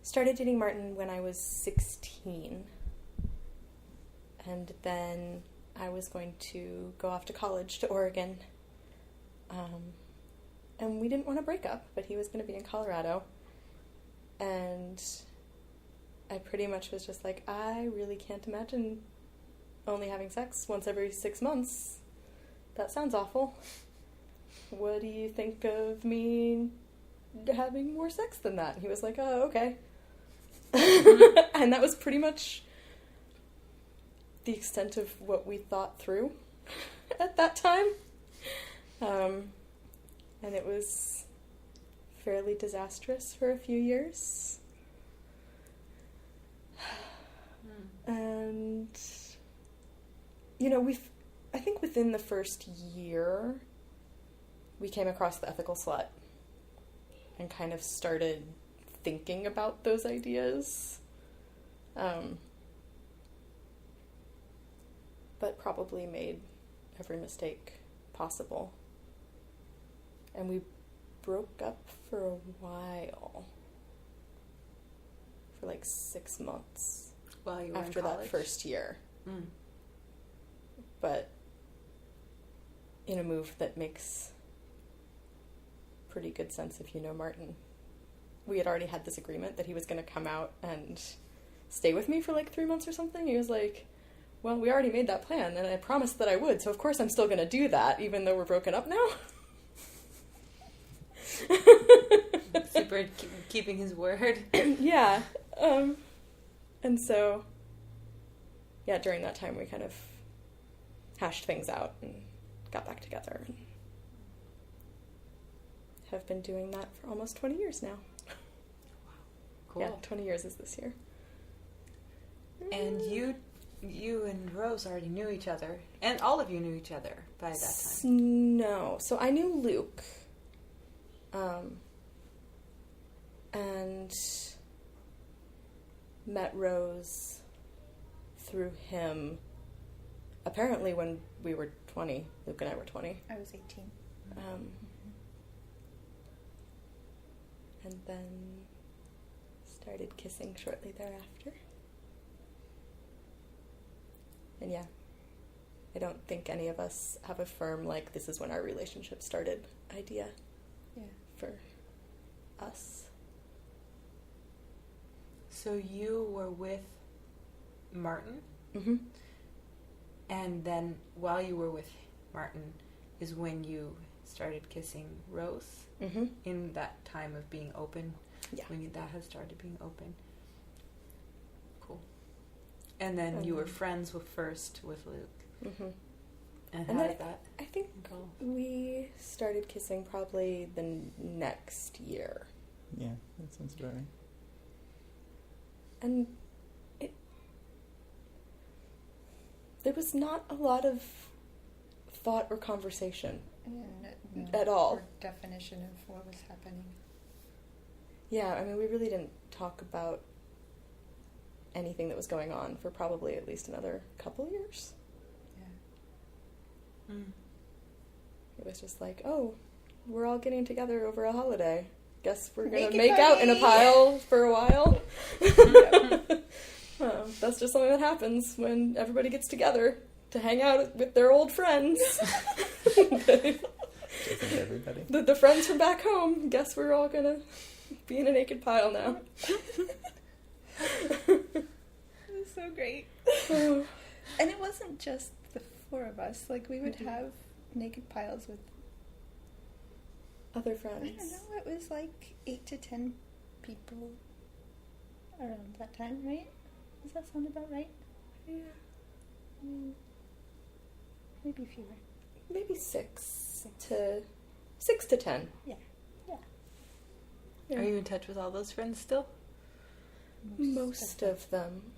started dating Martin when I was 16. And then I was going to go off to college to Oregon. And we didn't want to break up, but he was going to be in Colorado. And I pretty much was just like, I really can't imagine only having sex once every 6 months. That sounds awful. What do you think of me having more sex than that? And he was like, oh, okay. And that was pretty much the extent of what we thought through at that time. And it was fairly disastrous for a few years. And, you know, I think within the first year, we came across the Ethical Slut and kind of started thinking about those ideas. But probably made every mistake possible. And we broke up for a while. For like 6 months. While you were after in college? That first year. But in a move that makes pretty good sense if you know Martin. We had already had this agreement that he was going to come out and stay with me for like 3 months or something. He was like, well, we already made that plan, and I promised that I would, so of course I'm still going to do that, even though we're broken up now. Super keeping his word. Yeah. And so, yeah, during that time we kind of hashed things out and got back together and have been doing that for almost 20 years now. Wow. Cool. Yeah, 20 years is this year. And you and Rose already knew each other, and all of you knew each other by that time. No. So I knew Luke. And met Rose through him apparently when we were 20. Luke and I were 20. I was 18. And then started kissing shortly thereafter. And yeah, I don't think any of us have a firm, like, this is when our relationship started idea for us. So you were with Martin? Mm-hmm. And then while you were with Martin is when you started kissing Rose? Mm-hmm. In that time of being open? Yeah. When that had started being open? Cool. And then you were friends first with Luke? Mm-hmm. And how did that I think go? We started kissing probably the next year. Yeah, that sounds about right. And there was not a lot of thought or conversation at all. Or definition of what was happening. Yeah, I mean, we really didn't talk about anything that was going on for probably at least another couple years. Yeah. It was just like, oh, we're all getting together over a holiday. Guess we're going to Naked make out in a party! pile for a while. That's just something that happens when everybody gets together to hang out with their old friends. Everybody. The friends from back home. Guess we're all going to be in a naked pile now. It was so great. And it wasn't just the four of us. Like, we would have naked piles with other friends. I don't know, it was like 8 to 10 people around that time, right? Does that sound about right? Yeah. Maybe fewer. Maybe 6 to 10. Yeah. Are you in touch with all those friends still? Most of them.